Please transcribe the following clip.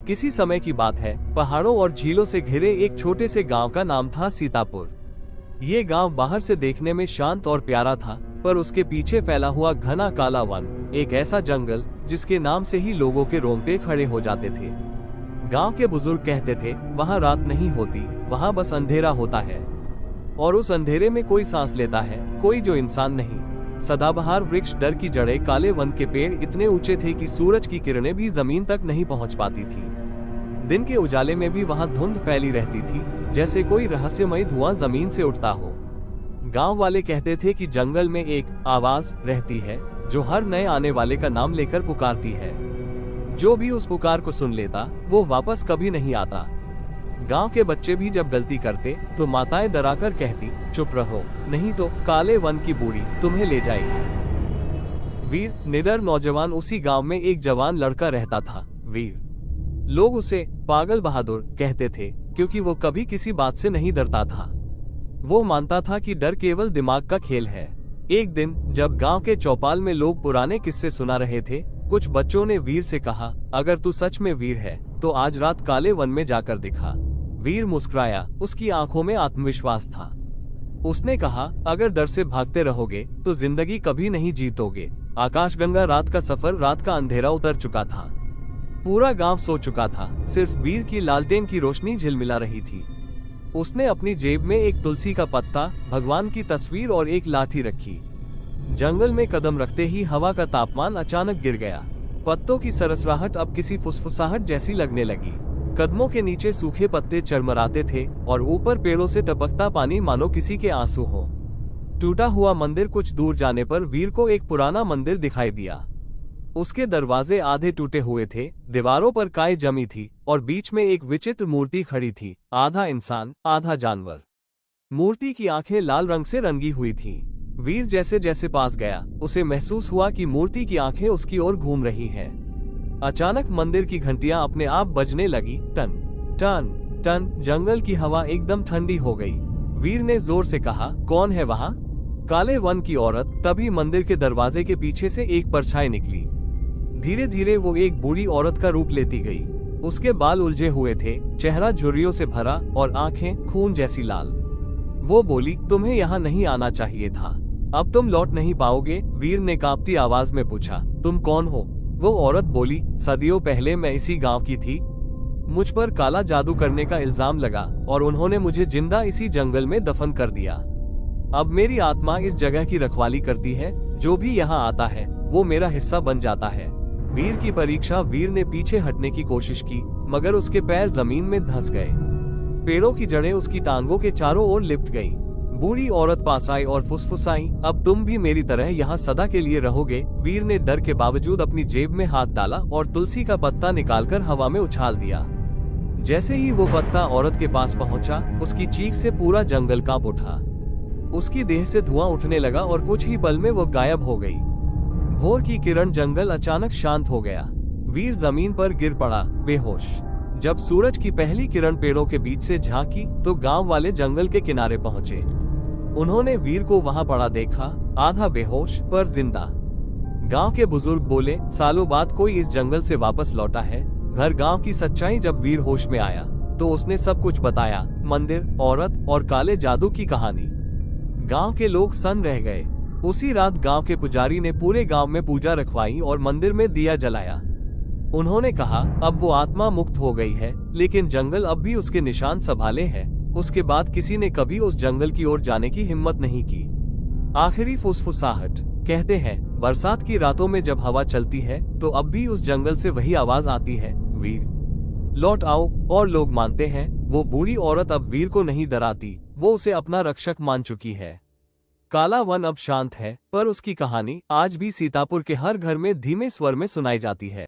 किसी समय की बात है, पहाड़ों और झीलों से घिरे एक छोटे से गांव का नाम था सीतापुर। ये गांव बाहर से देखने में शांत और प्यारा था, पर उसके पीछे फैला हुआ घना काला वन, एक ऐसा जंगल जिसके नाम से ही लोगों के रोंगटे खड़े हो जाते थे। गांव के बुजुर्ग कहते थे, वहाँ रात नहीं होती, वहाँ बस अंधेरा होता है, और उस अंधेरे में कोई सांस लेता है, कोई जो इंसान नहीं। सदाबहार वृक्ष, डर की जड़ें, काले वन के पेड़ इतने ऊंचे थे कि सूरज की किरणें भी जमीन तक नहीं पहुंच पाती थी। दिन के उजाले में भी वहां धुंध फैली रहती थी, जैसे कोई रहस्यमय धुआं जमीन से उठता हो। गांव वाले कहते थे कि जंगल में एक आवाज रहती है जो हर नए आने वाले का नाम लेकर पुकारती है। जो भी उस पुकार को सुन लेता वो वापस कभी नहीं आता। गांव के बच्चे भी जब गलती करते तो माताएं डराकर कहती, चुप रहो, नहीं तो काले वन की बूढ़ी तुम्हें ले जाएगी। वीर निडर नौजवान। उसी गांव में एक जवान लड़का रहता था, वीर। लोग उसे पागल बहादुर कहते थे, क्योंकि वो कभी किसी बात से नहीं डरता था। वो मानता था कि डर केवल दिमाग का खेल है। एक दिन जब गांव के चौपाल में लोग पुराने किस्से सुना रहे थे, कुछ बच्चों ने वीर से कहा, अगर तू सच में वीर है तो आज रात काले वन में जाकर दिखा। वीर मुस्कुराया, उसकी आंखों में आत्मविश्वास था। उसने कहा, अगर डर से भागते रहोगे तो जिंदगी कभी नहीं जीतोगे। आकाशगंगा रात का सफर, रात का अंधेरा उतर चुका था। पूरा गांव सो चुका था, सिर्फ वीर की लालटेन की रोशनी झिलमिला रही थी। उसने अपनी जेब में एक तुलसी का पत्ता, भगवान की तस्वीर और एक लाठी रखी। जंगल में कदम रखते ही हवा का तापमान अचानक गिर गया। पत्तों की सरसराहट अब किसी फुसफुसाहट जैसी लगने लगी। कदमों के नीचे सूखे पत्ते चरमराते थे और ऊपर पेड़ों से टपकता पानी मानो किसी के आंसू हो। टूटा हुआ मंदिर। कुछ दूर जाने पर वीर को एक पुराना मंदिर दिखाई दिया। उसके दरवाजे आधे टूटे हुए थे, दीवारों पर काई जमी थी और बीच में एक विचित्र मूर्ति खड़ी थी, आधा इंसान आधा जानवर। मूर्ति की आंखें लाल रंग से रंगी हुई थीं। वीर जैसे जैसे पास गया, उसे महसूस हुआ कि मूर्ति की आंखें उसकी ओर घूम रही हैं। अचानक मंदिर की घंटियां अपने आप बजने लगी, टन टन टन। जंगल की हवा एकदम ठंडी हो गई। वीर ने जोर से कहा, कौन है वहाँ? काले वन की औरत। तभी मंदिर के दरवाजे के पीछे से एक परछाई निकली। धीरे धीरे वो एक बूढ़ी औरत का रूप लेती गई। उसके बाल उलझे हुए थे, चेहरा झुर्रियों से भरा और आंखें खून जैसी लाल। वो बोली, तुम्हें यहाँ नहीं आना चाहिए था, अब तुम लौट नहीं पाओगे। वीर ने कांपती आवाज में पूछा, तुम कौन हो? वो औरत बोली, सदियों पहले मैं इसी गांव की थी। मुझ पर काला जादू करने का इल्जाम लगा और उन्होंने मुझे जिंदा इसी जंगल में दफन कर दिया। अब मेरी आत्मा इस जगह की रखवाली करती है। जो भी यहाँ आता है वो मेरा हिस्सा बन जाता है। वीर की परीक्षा। वीर ने पीछे हटने की कोशिश की, मगर उसके पैर जमीन में धंस गए। पेड़ों की जड़ें उसकी टांगों के चारों ओर लिपट गईं। बूढ़ी औरत पास आई और फुसफुसाई, अब तुम भी मेरी तरह यहाँ सदा के लिए रहोगे। वीर ने डर के बावजूद अपनी जेब में हाथ डाला और तुलसी का पत्ता निकालकर हवा में उछाल दिया। जैसे ही वो पत्ता औरत के पास पहुंचा, उसकी चीख से पूरा जंगल कांप उठा। उसकी देह से धुआं उठने लगा और कुछ ही पल में वो गायब हो गई। भोर की किरण। जंगल अचानक शांत हो गया। वीर जमीन पर गिर पड़ा, बेहोश। जब सूरज की पहली किरण पेड़ों के बीच से झांकी तो गांव वाले जंगल के किनारे पहुंचे। उन्होंने वीर को वहां पड़ा देखा, आधा बेहोश पर जिंदा। गांव के बुजुर्ग बोले, सालों बाद कोई इस जंगल से वापस लौटा है। घर गांव की सच्चाई। जब वीर होश में आया तो उसने सब कुछ बताया, मंदिर, औरत और काले जादू की कहानी। गांव के लोग सन्न रह गए। उसी रात गांव के पुजारी ने पूरे गांव में पूजा रखवाई और मंदिर में दिया जलाया। उन्होंने कहा, अब वो आत्मा मुक्त हो गई है, लेकिन जंगल अब भी उसके निशान संभाले है। उसके बाद किसी ने कभी उस जंगल की ओर जाने की हिम्मत नहीं की। आखिरी फुसफुसाहट। कहते हैं, बरसात की रातों में जब हवा चलती है तो अब भी उस जंगल से वही आवाज आती है, वीर लौट आओ। और लोग मानते हैं वो बूढ़ी औरत अब वीर को नहीं डराती, वो उसे अपना रक्षक मान चुकी है। काला वन अब शांत है, पर उसकी कहानी आज भी सीतापुर के हर घर में धीमे स्वर में सुनाई जाती है।